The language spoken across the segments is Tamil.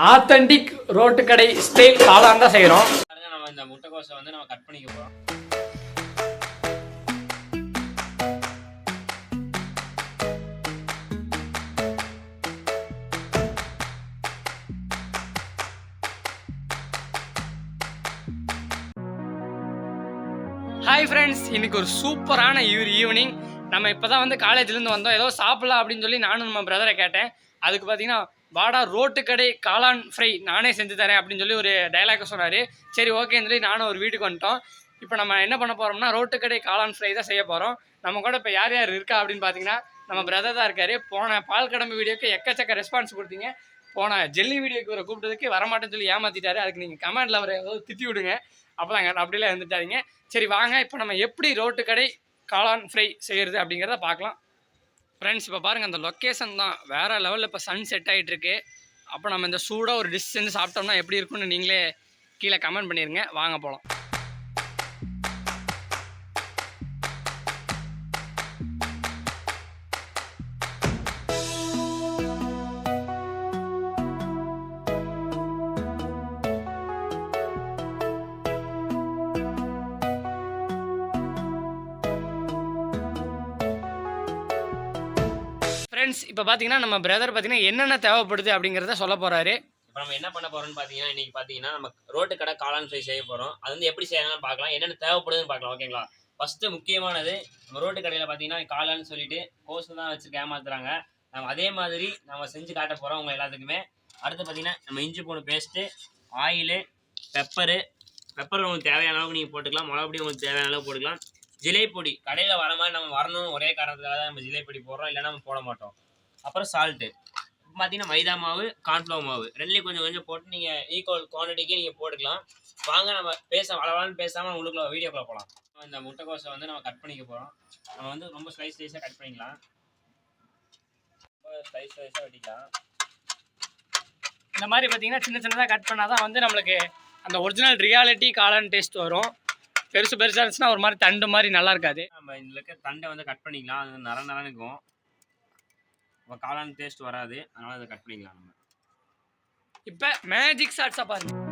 ஆத்தென்டிக் ரோட்டு கடை ஸ்டைல் காளான் தான் செய்கிறோம். நம்ம இந்த முட்டைக்கோஸை வந்து நம்ம கட் பண்ணிக்க போகிறோம். ஹாய் ஃப்ரெண்ட்ஸ், இன்னைக்கு ஒரு சூப்பரான ஈவினிங். நம்ம இப்போ தான் வந்து காலேஜ்லேருந்து வந்தோம். ஏதோ சாப்பிடலாம் அப்படின்னு சொல்லி நானும் நம்ம பிரதரை கேட்டேன். அதுக்கு பார்த்தீங்கன்னா வாடா ரோட்டு கடை காளான் ஃப்ரை நானே செஞ்சு தரேன் அப்படின்னு சொல்லி ஒரு டைலாக் சொன்னார். சரி ஓகேன்னு சொல்லி நானும் ஒரு வீட்டுக்கு வந்துட்டோம். இப்போ நம்ம என்ன பண்ண போகிறோம்னா ரோட்டு கடை காளான் ஃப்ரை தான் செய்ய போகிறோம். நம்ம கூட இப்போ யார் யார் இருக்கா அப்படின்னு பார்த்தீங்கன்னா நம்ம பிரதர் தான் இருக்கார். போன பால் கடம்பு வீடியோக்கு எக்கச்சக்க ரெஸ்பான்ஸ் கொடுத்தீங்க. போன ஜெல்லி வீடியோக்கு ஒரு கூப்பிட்டதுக்கு வரமாட்டேன்னு சொல்லி ஏமாற்றிட்டாரு. அதுக்கு நீங்கள் கமெண்டில் அவரை ஏதாவது திட்டி விடுங்க. அப்போதாங்க அப்படிலாம் இருந்துட்டாதீங்க. சரி வாங்க, இப்போ நம்ம எப்படி ரோட்டு கடை காளான் ஃப்ரை செய்கிறது அப்படிங்கிறத பார்க்கலாம். ஃப்ரெண்ட்ஸ், இப்போ பாருங்கள், அந்த லொக்கேஷன் தான் வேறு லெவலில் இப்போ சன் செட் ஆகிட்டுருக்கு. அப்போ நம்ம இந்த சூடாக ஒரு டிஷ் செஞ்சு சாப்பிட்டோம்னா எப்படி இருக்குன்னு நீங்களே கீழே கமெண்ட் பண்ணிடுங்க. வாங்க போகலாம். ஃப்ரெண்ட்ஸ், இப்போ பார்த்தீங்கன்னா நம்ம பிரதர் பார்த்தீங்கன்னா என்னென்ன தேவைப்படுது அப்படிங்கிறத சொல்ல போகிறாரு. இப்போ நம்ம என்ன பண்ண போகிறோம்னு பார்த்தீங்கன்னா, இன்றைக்கி பார்த்தீங்கன்னா நம்ம ரோட்டு கடை காளான் ஃப்ரை செய்ய போகிறோம். அது வந்து எப்படி செய்யலாம்னு பார்க்கலாம், என்னென்ன தேவைப்படுதுன்னு பார்க்கலாம். ஓகேங்களா? ஃபஸ்ட்டு முக்கியமானது, நம்ம ரோட்டு கடையில் பார்த்தீங்கன்னா காளான்னு சொல்லிட்டு கோஸு தான் வச்சு ஏமாத்துறாங்க. நம்ம அதே மாதிரி நம்ம செஞ்சு காட்ட போகிறோம் உங்கள் எல்லாத்துக்குமே. அடுத்து பார்த்தீங்கன்னா நம்ம இஞ்சி பூண்டு பேஸ்ட்டு, ஆயிலு, பெப்பர் உங்களுக்கு தேவையான அளவுக்கு நீங்கள் போட்டுக்கலாம். மிளகாப்பொடி உங்களுக்கு தேவையான அளவுக்கு போட்டுக்கலாம். ஜிலேபொடி கடையில் வர மாதிரி நம்ம வரணும்னு ஒரே காரணத்துக்காக தான் நம்ம ஜிலேபொடி போடுறோம், இல்லைன்னா நம்ம போட மாட்டோம். அப்புறம் சால்ட்டு. இப்போ பார்த்தீங்கன்னா மைதா மாவு, கார்ன்ஃப்ளவர் மாவு ரெண்டுலேயும் கொஞ்சம் கொஞ்சம் போட்டு நீங்கள் ஈக்குவல் குவான்டிட்டிக்கு நீங்கள் போட்டுக்கலாம். வாங்க நம்ம அளவான்னு பேசாமல் உங்களுக்குள்ள வீடியோக்குள்ள போகலாம். இந்த முட்டைக்கோஸை வந்து நம்ம கட் பண்ணிக்க போகிறோம். நம்ம வந்து ரொம்ப ஸ்லைஸாக கட் பண்ணிக்கலாம். ரொம்ப ஸ்லைஸாக வெட்டிக்கலாம். இந்த மாதிரி பார்த்தீங்கன்னா சின்ன சின்னதாக கட் பண்ணால் தான் வந்து நம்மளுக்கு அந்த ஒரிஜினல் ரியாலிட்டி காளான் டேஸ்ட் வரும். பெருசாக இருந்துச்சுன்னா ஒரு மாதிரி தண்டு மாதிரி நல்லா இருக்காது. நம்ம இதில் இருக்க தண்டை வந்து கட் பண்ணிக்கலாம். அது நரன்னு இருக்கும், இப்போ காளான் டேஸ்ட் வராது. அதனால் அதை கட் பண்ணிக்கலாம். நம்ம இப்போ மேஜிக் ஷாட்ஸாக பாருங்க.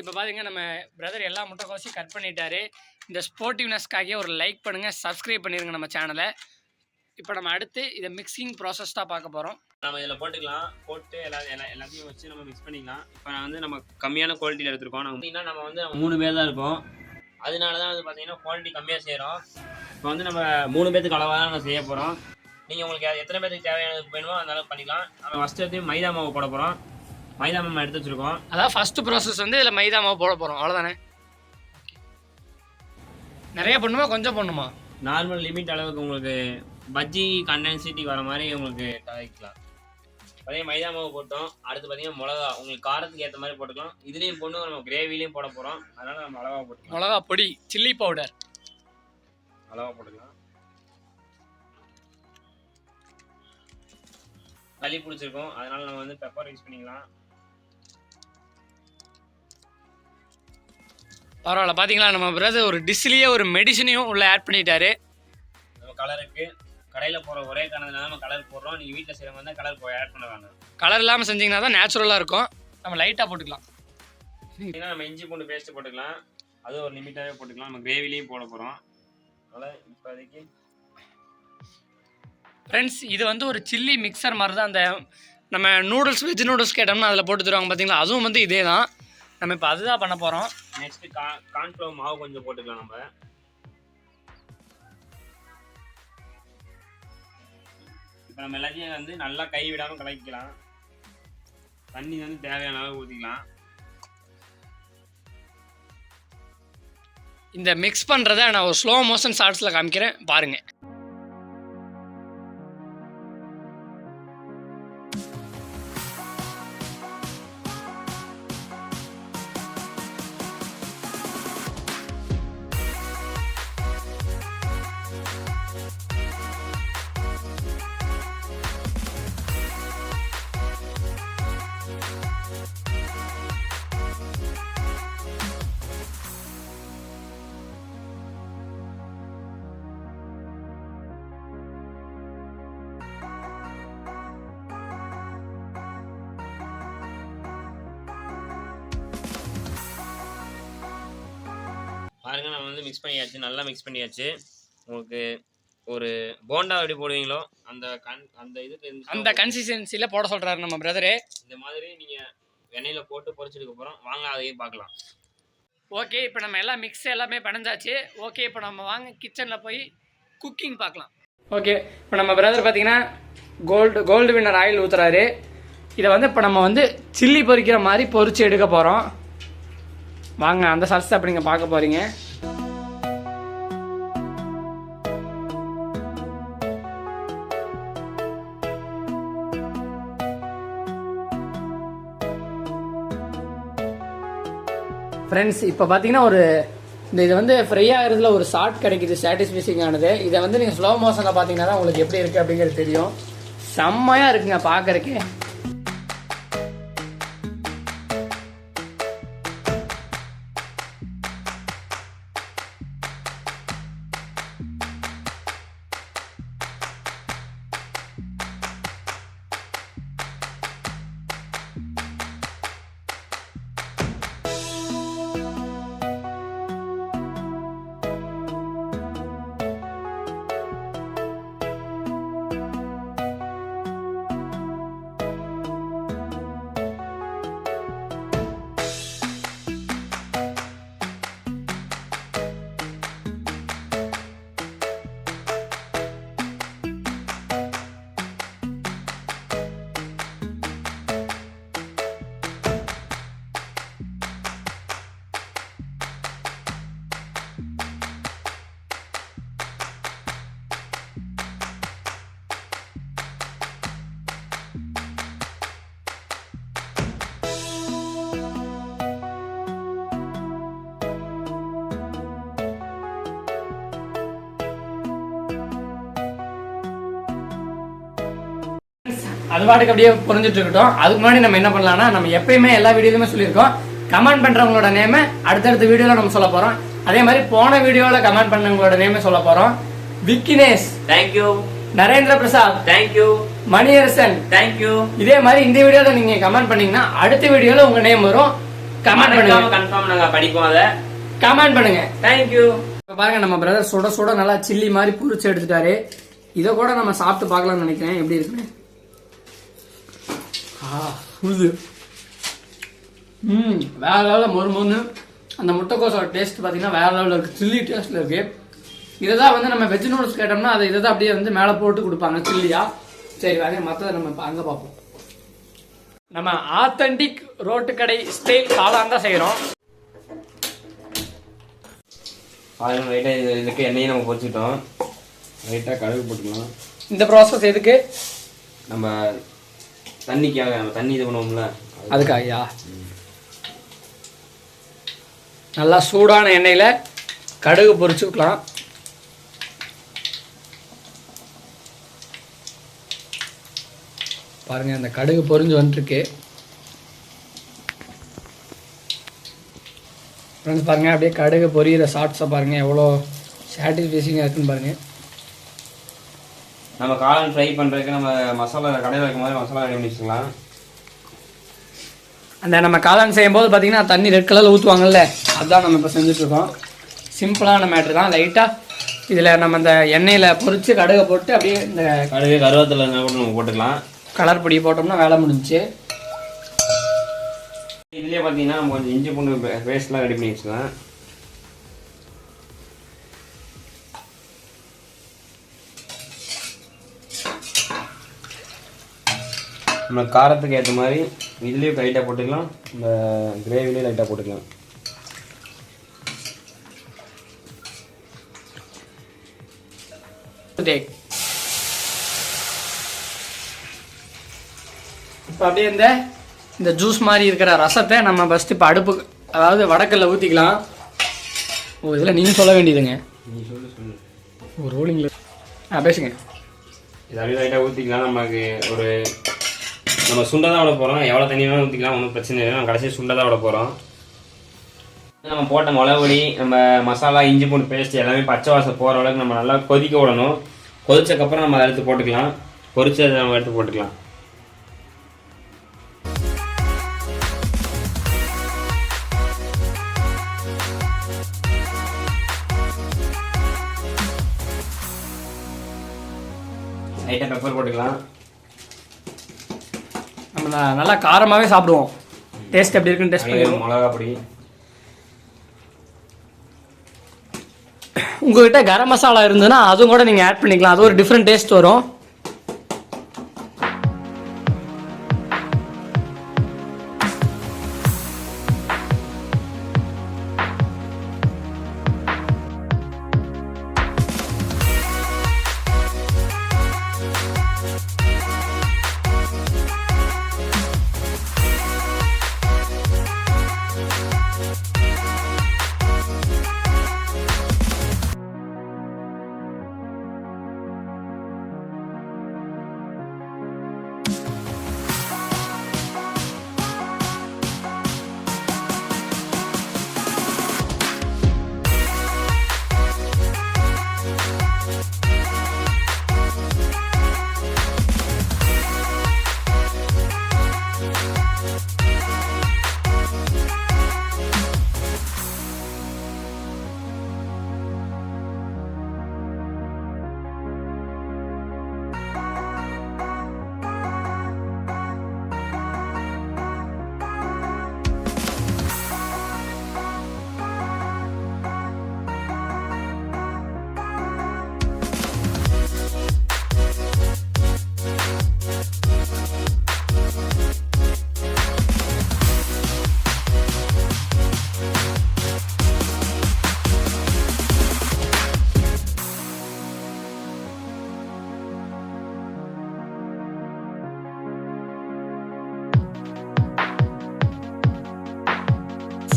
இப்போ பார்த்தீங்கன்னா நம்ம பிரதர் எல்லா முட்டைக்கோஸையும் கட் பண்ணிட்டாரு. இந்த ஸ்போர்ட்டிவ்னஸ்க்காக ஒரு லைக் பண்ணுங்கள், சப்ஸ்கிரைப் பண்ணிடுங்க நம்ம சேனலை. இப்போ நம்ம அடுத்து இதை மிக்சிங் ப்ராசஸ் தான் பார்க்க போகிறோம். நம்ம இதில் போட்டுக்கலாம். போட்டு எல்லாத்தையும் வச்சு நம்ம மிக்ஸ் பண்ணிக்கலாம். இப்போ வந்து நம்ம கம்மியான குவாலிட்டியில் எடுத்துருக்கோம். நம்ம வந்து 3 பேர் தான் இருக்கோம். அதனால தான் வந்து பார்த்தீங்கன்னா குவாலிட்டி கம்மியாக செய்கிறோம். இப்போ வந்து நம்ம 3 பேருக்கு அளவாக தான் நம்ம செய்ய போகிறோம். நீங்கள் உங்களுக்கு எத்தனை பேருக்கு தேவையானது வேணுமோ அந்த அளவுக்கு பண்ணிக்கலாம். நம்ம ஃபஸ்ட்டு வந்து மைதா மாவு போட போகிறோம். மைதா மாவு எடுத்து வச்சுருக்கோம். அதான் ஃபஸ்ட்டு ப்ராசஸ் வந்து இதில் மைதா மாவு போட போகிறோம், அவ்வளோதானே? நிறைய பண்ணுமா கொஞ்சம் பண்ணுமா? நார்மல் லிமிட் அளவுக்கு உங்களுக்கு பஜ்ஜி கண்டென்சிட்டி வர மாதிரி உங்களுக்கு தயாரிக்கலாம். அதே மைதா மாவு போட்டோம். அடுத்து பார்த்தீங்கன்னா மிளகா உங்களுக்கு காரத்துக்கு ஏற்ற மாதிரி போட்டுக்கலாம். இதுலேயும் போட்டு நம்ம கிரேவிலையும் போட போகிறோம். அதனால் நம்ம அளவாக போட்டுக்கலாம். மிளகா பொடி, சில்லி பவுடர் அளவாக போட்டுக்கலாம். களி பிடிச்சிருக்கோம், அதனால் நம்ம வந்து பெப்பர் யூஸ் பண்ணிக்கலாம். பரவாயில்ல. பார்த்தீங்களா, நம்ம பிரதர் ஒரு டிஷ்லேயே ஒரு மெடிசனையும் உள்ளே ஆட் பண்ணிட்டாரு. நம்ம கலருக்கு கடையில் போகிற ஒரே காரணத்தினால நம்ம கலர் போடுறோம். நீங்கள் வீட்டில் செய்கிற மாதிரி தான் கலர் ஆட் பண்ண வேண்டாம். கலர் இல்லாமல் செஞ்சிங்கன்னா தான் நேச்சுரலாக இருக்கும். நம்ம லைட்டாக போட்டுக்கலாம். ஏன்னா நம்ம இஞ்சி பூண்டு பேஸ்ட்டு போட்டுக்கலாம். அது ஒரு லிமிட்டாகவே போட்டுக்கலாம். நம்ம கிரேவிலையும் போட போகிறோம். அதனால் இப்போதைக்கு ஃப்ரெண்ட்ஸ், இது வந்து ஒரு சில்லி மிக்சர் மாதிரி தான். அந்த நம்ம நூடுல்ஸ், வெஜ் நூடுல்ஸ் கேட்டோம்னா அதில் போட்டு தருவாங்க பார்த்தீங்களா, அதுவும் வந்து இதே தான். நம்ம இப்போ அதுதான் பண்ண போகிறோம். நெக்ஸ்ட்டு கார்ன்ஃப்ளவர் மாவு கொஞ்சம் போட்டுக்கலாம். நம்ம இப்போ நம்ம எல்லாத்தையும் வந்து நல்லா கை விடாமல் கலக்கிக்கலாம். தண்ணி வந்து தேவையான அளவு ஊற்றிக்கலாம். இந்த மிக்ஸ் பண்ணுறதை நான் ஒரு ஸ்லோ மோஷன் ஷார்ட்ஸில் காமிக்கிறேன், பாருங்கள். வந்து மிக்ஸ் பண்ணியாச்சு, நல்லா மிக்ஸ் பண்ணியாச்சு. உங்களுக்கு ஒரு போண்டா எப்படி போடுவீங்களோ அந்த இதுக்கு அந்த கன்சிஸ்டன்சில போட சொல்றாரு நம்ம பிரதரே. இந்த மாதிரி நீங்க எண்ணெயில போட்டு பொரிச்சதுக்கு அப்புறம் வாங்க அதையும் பார்க்கலாம். ஓகே, இப்போ நம்ம எல்லாம் மிக்ஸ் எல்லாமே பணஞ்சாச்சு. ஓகே, இப்போ நம்ம வாங்க கிச்சனில் போய் குக்கிங் பார்க்கலாம். ஓகே, இப்போ நம்ம பிரதர் பார்த்தீங்கன்னா கோல்டு வின்னர் ஆயில் ஊற்றுறாரு. இதை வந்து இப்போ நம்ம வந்து சில்லி பொரிக்கிற மாதிரி பொரிச்சு எடுக்க போகிறோம். வாங்க அந்த சல்ஸ் அப்படி நீங்கள் பார்க்க போகிறீங்க. ஃப்ரெண்ட்ஸ், இப்போ பார்த்தீங்கன்னா இது வந்து ஃப்ரை ஆகிறதுல ஒரு ஷார்ட் கிடைக்குது, சாட்டிஸ்ஃபைசிங் ஆனது. இதை வந்து நீங்கள் ஸ்லோ மோஷனில் பார்த்தீங்கன்னா தான் உங்களுக்கு எப்படி இருக்குது அப்படிங்கிறது தெரியும். செம்மையாக இருக்குங்க பார்க்குறக்கே. அது பாட்டுக்கு அப்படியே புரிஞ்சுட்டு இருக்கட்டும். அதுக்கு முன்னாடி நம்ம என்ன பண்ணலாம்னா, நம்ம எப்பயுமே எல்லா வீடியோலுமே சொல்லியிருக்கோம், கமெண்ட் பண்றவங்களோட நேமை அடுத்தடுத்த வீடியோல நம்ம சொல்ல போறோம். அதே மாதிரி போன வீடியோல கமெண்ட் பண்ணவங்களோட நேமை சொல்ல போறோம். Vignesh thank you, Narendra Prasad thank you, Maniyarasan thank you. இதே மாதிரி இந்த வீடியோல நீங்க கமெண்ட் பண்ணீங்கன்னா அடுத்த வீடியோல உங்க நேம் வரும். கமெண்ட் பண்ணுங்க, கன்ஃபார்ம் நாங்க படிப்போம். அதை கமெண்ட் பண்ணுங்க. தேங்க்யூ. இப்போ பாருங்க, நம்ம பிரதர் சுட சுட நல்லா சில்லி மாதிரி புரிச்சு எடுத்துட்டாரு. இதை கூட நம்ம சாப்பிட்டு பார்க்கலாம்னு நினைக்கிறேன் எப்படி இருக்குன்னு. வேற லெவலில் மொறு அந்த முட்டைக்கோசோட டேஸ்ட் பார்த்தீங்கன்னா வேற லெவலில் இருக்குது. சில்லி டேஸ்ட்டில் இருக்குது. இதை தான் வந்து நம்ம வெஜ் நூடுல்ஸ் கேட்டோம்னா அதை இதை தான் அப்படியே வந்து மேலே போட்டு கொடுப்பாங்க சில்லியா. சரி வாங்க மற்றதை நம்ம இப்போ அங்கே பார்ப்போம். நம்ம ஆத்தென்டிக் ரோட்டு கடை ஸ்டைல் காளான் தான் செய்கிறோம். லைட்டாக இதுக்கு எண்ணெயும் நம்ம பொரிச்சுட்டோம். லைட்டாக கடுகு போட்டுக்கலாம். இந்த ப்ராசஸ் எதுக்கு? நம்ம தண்ணிக்காக, நம்ம தண்ணி இது பண்ணுவோம்ல அதுக்காகயா? நல்லா சூடான எண்ணெயில் கடுகு பொரிச்சுக்கலாம். பாருங்க, அந்த கடுகு பொரிஞ்சு வந்துருக்கு. ஃப்ரெண்ட்ஸ் பாருங்க, அப்படியே கடுகு பொரியிற ஷார்ட்ஸை பாருங்க எவ்வளோ சாட்டிஸ்ஃபைசிங்காக இருக்குன்னு பாருங்க. நம்ம காளான் ஃப்ரை பண்ணுறதுக்கு நம்ம மசாலா கடையில் வைக்கும் போது மசாலா ரெடி பண்ணி வச்சுக்கலாம். அந்த நம்ம காளான் செய்யும்போது பார்த்தீங்கன்னா தண்ணி ரெட் கலரில் ஊற்றுவாங்கல்ல, அதுதான் நம்ம இப்போ செஞ்சுட்ருக்கோம். சிம்பிளான மேட்ரு தான். லைட்டாக இதில் நம்ம இந்த எண்ணெயில் பொரித்து கடுகை போட்டு அப்படியே இந்த கடுகு கருவேப்பிலை கூட நம்ம போட்டுக்கலாம். கலர் பொடி போட்டோம்னா வேலை முடிஞ்சிச்சு. இதுலேயே பார்த்தீங்கன்னா நம்ம கொஞ்சம் இஞ்சி பூண்டு பேஸ்ட்லாம் ரெடி பண்ணி வச்சுக்கலாம். நம்ம காரத்துக்கு ஏற்ற மாதிரி இதுலேயும் லைட்டாக போட்டுக்கலாம், இந்த கிரேவிலையும் லைட்டாக போட்டுக்கலாம். இப்போ அப்படியே இந்த ஜூஸ் மாதிரி இருக்கிற ரசத்தை நம்ம ஃபஸ்ட்டு இப்போ அடுப்பு, அதாவது வடக்கல்ல ஊற்றிக்கலாம். ஓ, இதில் நீங்கள் சொல்ல வேண்டியதுங்க. நீ சொல்லு ஒரு ரோலிங்கில் பேசுங்க. இது அப்படியே லைட்டாக ஊற்றிக்கலாம். நமக்கு ஒரு நம்ம சுண்டை தான் விட போகிறோம். எவ்வளோ தண்ணி வேணாலும் ஊற்றிக்கலாம், ஒன்றும் பிரச்சனை இல்லை. நம்ம கடைசி சுண்டை தான் விட போகிறோம். நம்ம போட்ட மிளகுடி, நம்ம மசாலா, இஞ்சி பூண்டு பேஸ்ட் எல்லாமே பச்சை வாசம் போகிற அளவுக்கு நம்ம நல்லா கொதிக்க விடணும். கொதிச்சக்கப்புறம் நம்ம எடுத்து போட்டுக்கலாம். பொரிச்சதை நம்ம எடுத்து போட்டுக்கலாம். லைட்டாக பெப்பர் போட்டுக்கலாம். நம்ம நல்லா காரமாகவே சாப்பிடுவோம். டேஸ்ட் எப்படி இருக்குன்னு டேஸ்ட் பண்ணிடுவோம். மிளகா பொடி. உங்ககிட்ட கரம் மசாலா இருந்ததுன்னா அதுவும் கூட நீங்கள் ஆட் பண்ணிக்கலாம். அது ஒரு டிஃப்ரெண்ட் டேஸ்ட் வரும்.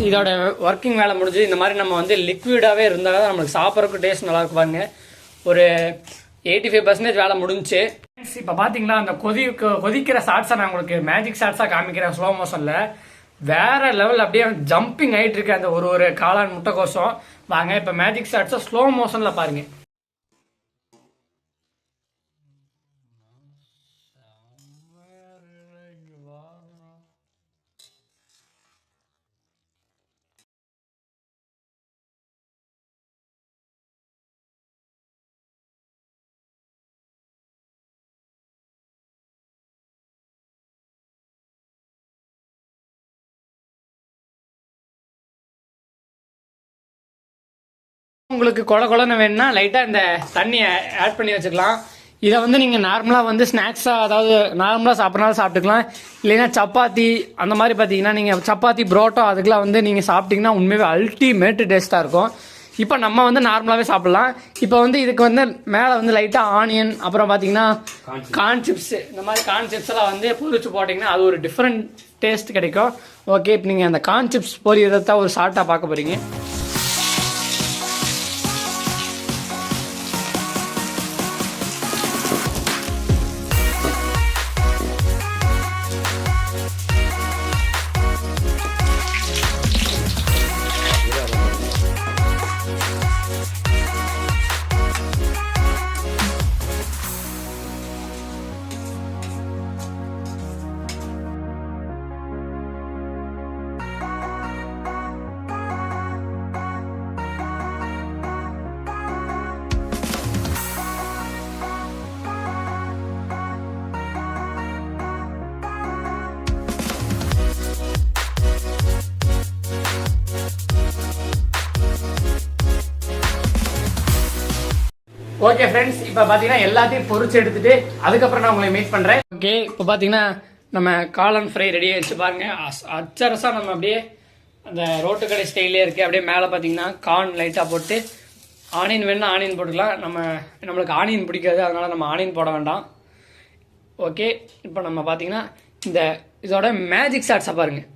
இதோட ஒர்க்கிங் வேலை முடிஞ்சு இந்த மாதிரி நம்ம வந்து லிக்விடாகவே இருந்தால் தான் நம்மளுக்கு சாப்பிட்றதுக்கு டேஸ்ட் நல்லா இருக்கும். பாருங்க, ஒரு 85% வேலை முடிஞ்சு. இப்போ பார்த்தீங்களா, அந்த கொதிக்கிற ஷார்ட்ஸை நான் உங்களுக்கு மேஜிக் ஷார்ட்ஸாக காமிக்கிறேன் ஸ்லோ மோஷனில். வேற லெவல் அப்படியே ஜம்பிங் ஆகிட்டு இருக்கு அந்த ஒரு காளான் முட்டைக்கோசம். வாங்க இப்போ மேஜிக் ஷார்ட்ஸை ஸ்லோ மோஷனில் பாருங்கள். உங்களுக்கு கொலன்னு வேணும்னா லைட்டாக இந்த தண்ணியை ஆட் பண்ணி வச்சுக்கலாம். இதை வந்து நீங்கள் நார்மலாக வந்து ஸ்நாக்ஸாக, அதாவது நார்மலாக சாப்பிட்றனால சாப்பிட்டுக்கலாம். இல்லைன்னா சப்பாத்தி அந்த மாதிரி பார்த்தீங்கன்னா நீங்கள் சப்பாத்தி புரோட்டா அதுக்கெலாம் வந்து நீங்கள் சாப்பிட்டீங்கன்னா உண்மையாகவே அல்டிமேட் டேஸ்ட்டாக இருக்கும். இப்போ நம்ம வந்து நார்மலாகவே சாப்பிட்லாம். இப்போ வந்து இதுக்கு வந்து மேலே வந்து லைட்டாக ஆனியன், அப்புறம் பார்த்தீங்கன்னா கார்ன் சிப்ஸ், இந்த மாதிரி கார்ன் சிப்ஸ் எல்லாம் வந்து பொரிச்சு போட்டிங்கன்னா அது ஒரு டிஃப்ரெண்ட் டேஸ்ட் கிடைக்கும். ஓகே, இப்போ நீங்கள் அந்த கார்ன் சிப்ஸ் பொரியறத ஒரு ஷார்ட்டாக பார்க்க போகிறீங்க. ஓகே ஃப்ரெண்ட்ஸ், இப்போ பார்த்தீங்கன்னா எல்லாத்தையும் பொரிச்சு எடுத்துட்டு அதுக்கப்புறம் நான் உங்களை மீட் பண்ணுறேன். ஓகே, இப்போ பார்த்தீங்கன்னா நம்ம காளான் ஃப்ரை ரெடி ஆகிடுச்சு. பாருங்க, அச்சரசாக நம்ம அப்படியே அந்த ரோட்டு கடை ஸ்டைலே இருக்குது. அப்படியே மேலே பார்த்தீங்கன்னா கார்ன் லைட்டாக போட்டு, ஆனியன் வேணும்னா ஆனியன் போட்டுக்கலாம். நம்மளுக்கு ஆனியன் பிடிக்காது, அதனால் நம்ம ஆனியன் போட வேண்டாம். ஓகே, இப்போ நம்ம பார்த்தீங்கன்னா இதோட மேஜிக் ஷார்ட்ஸை பாருங்கள்.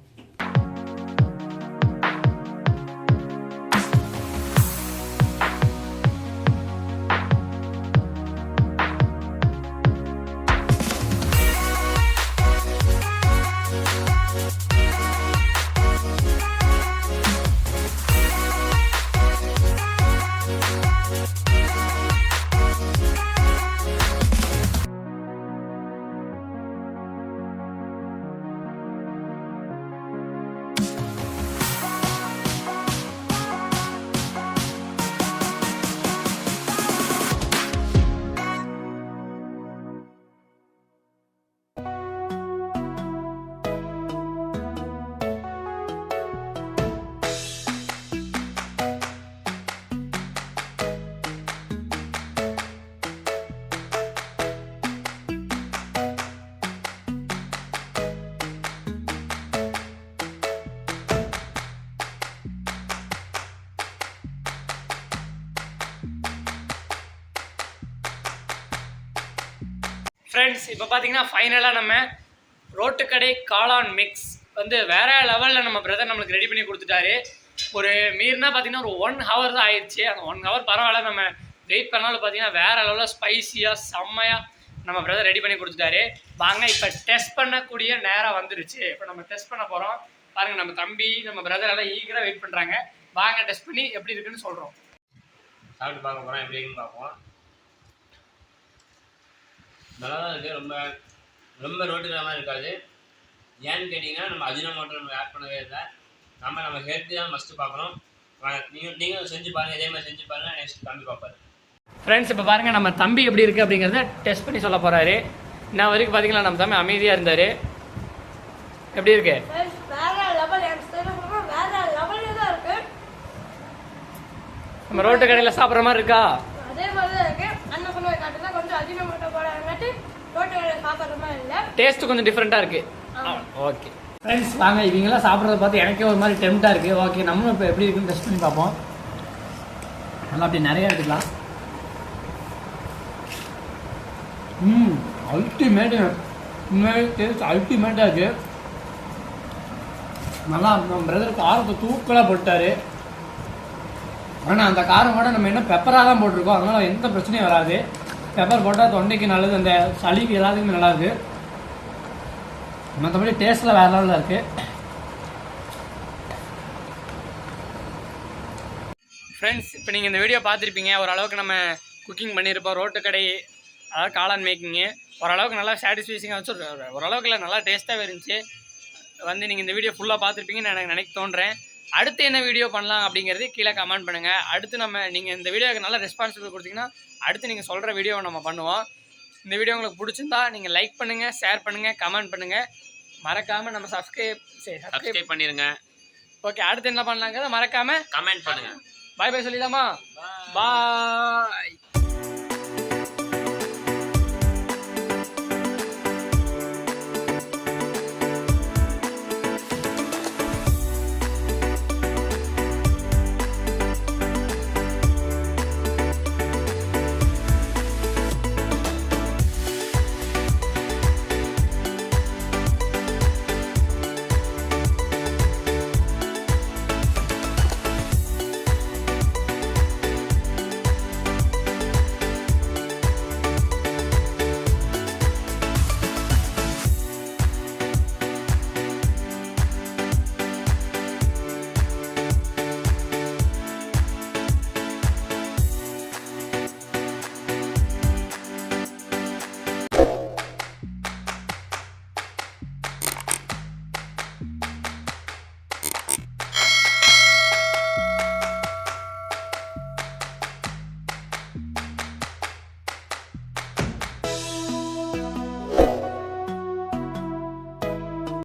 ஃப்ரெண்ட்ஸ் இப்போ பார்த்தீங்கன்னா ஃபைனலாக நம்ம ரோட்டுக்கடை காளான் மிக்ஸ் வந்து வேற லெவலில் நம்ம பிரதர் நம்மளுக்கு ரெடி பண்ணி கொடுத்துட்டாரு. ஒரு மீறினா பார்த்தீங்கன்னா ஒரு 1 hour தான் ஆயிடுச்சு. அந்த 1 hour பரவாயில்ல, நம்ம வெயிட் பண்ணாலும் பார்த்தீங்கன்னா வேற லெவலில் ஸ்பைசியாக செம்மையாக நம்ம பிரதர் ரெடி பண்ணி கொடுத்துட்டாரு. வாங்க இப்போ டெஸ்ட் பண்ணக்கூடிய நேரம் வந்துருச்சு. இப்போ நம்ம டெஸ்ட் பண்ண போகிறோம். பாருங்கள், நம்ம தம்பி நம்ம பிரதர் எல்லாம் ஈகராக வெயிட் பண்ணுறாங்க. வாங்க டெஸ்ட் பண்ணி எப்படி இருக்குன்னு சொல்கிறோம். சாப்பிட்டு பார்க்க போகிறோம், எப்படி இருக்குன்னு பார்ப்போம். நல்லா தான் இருக்குது. ரொம்ப ரொம்ப ரோட்டுக்கிற மாதிரி இருக்காது. ஏன்னு கேட்டிங்கன்னா நம்ம அஜினோமோட்டோ நம்ம ஆட் பண்ணவே இல்லை. நம்ம ஹெல்த்தி தான் ஃபஸ்ட்டு பார்க்குறோம். நீங்கள் செஞ்சு பாருங்கள், இதே மாதிரி செஞ்சு பாருங்கள். நெக்ஸ்ட் தம்பி பார்ப்பாரு. ஃப்ரெண்ட்ஸ் இப்போ பாருங்கள், நம்ம தம்பி எப்படி இருக்குது அப்படிங்கிறத டெஸ்ட் பண்ணி சொல்ல போகிறாரு. இன்ன வரைக்கும் பார்த்தீங்களா நம்ம தம்பி அமைதியாக இருந்தார். எப்படி இருக்கு? நம்ம ரோட்டு கடையில் சாப்பிட்ற மாதிரி இருக்கா? டேஸ்ட் கொஞ்சம் டிஃப்ரெண்ட்டாக இருக்கு. ஓகே ஃப்ரெண்ட்ஸ், வாங்க இவங்கெல்லாம் சாப்பிட்றத பார்த்து எனக்கே ஒரு மாதிரி டெம்ப்டாக இருக்குது. ஓகே, நம்மளும் இப்போ எப்படி இருக்குன்னு டெஸ்ட் பண்ணி பார்ப்போம். நல்லா அப்படி நிறையா எடுத்துக்கலாம். அல்டிமேட்டு, உண்மையாக டேஸ்ட் அல்டிமேட்டாக இருக்குது. நல்லா நம்ம பிரதர் காரத்தை தூக்கலாக போட்டார். ஆனால் அந்த காரம் கூட நம்ம என்ன பெப்பராக தான் போட்டிருக்கோம், அதனால் எந்த பிரச்சனையும் வராது. பெப்பர் போட்டால் தொண்டைக்கு நல்லது, அந்த சளிக்கு எல்லாத்துக்குமே நல்லாயிருக்கு. மற்றபடி டேஸ்ட்டில் வேறு லெவலில் இருக்குது. ஃப்ரெண்ட்ஸ், இப்போ நீங்கள் இந்த வீடியோ பார்த்துருப்பீங்க. ஓரளவுக்கு நம்ம குக்கிங் பண்ணியிருப்போம். ரோட்டு கடை, அதாவது காளான் மேக்கிங்கு ஓரளவுக்கு நல்லா சாட்டிஸ்ஃபைசிங்காக வச்சு ஓரளவுக்கு இல்லை, நல்லா டேஸ்ட்டாகவே இருந்துச்சு. வந்து நீங்கள் இந்த வீடியோ ஃபுல்லாக பார்த்துருப்பீங்கன்னு எனக்கு நினைக்க தோன்றேன். அடுத்து என்ன வீடியோ பண்ணலாம் அப்படிங்கிறது கீழே கமெண்ட் பண்ணுங்கள். அடுத்து நீங்கள் இந்த வீடியோக்கு நல்ல ரெஸ்பான்சிபிள் கொடுத்தீங்கன்னா அடுத்து நீங்கள் சொல்கிற வீடியோவை நம்ம பண்ணுவோம். இந்த வீடியோ உங்களுக்கு பிடிச்சிருந்தா நீங்கள் லைக் பண்ணுங்கள், ஷேர் பண்ணுங்கள், கமெண்ட் பண்ணுங்கள். மறக்காமல் நம்ம சப்ஸ்கிரைப் பண்ணிடுங்க. ஓகே, அடுத்து என்ன பண்ணலாங்கிறத மறக்காமல் கமெண்ட் பண்ணுங்கள். பாய் பாய் சொல்லிடலாமா? பாய்.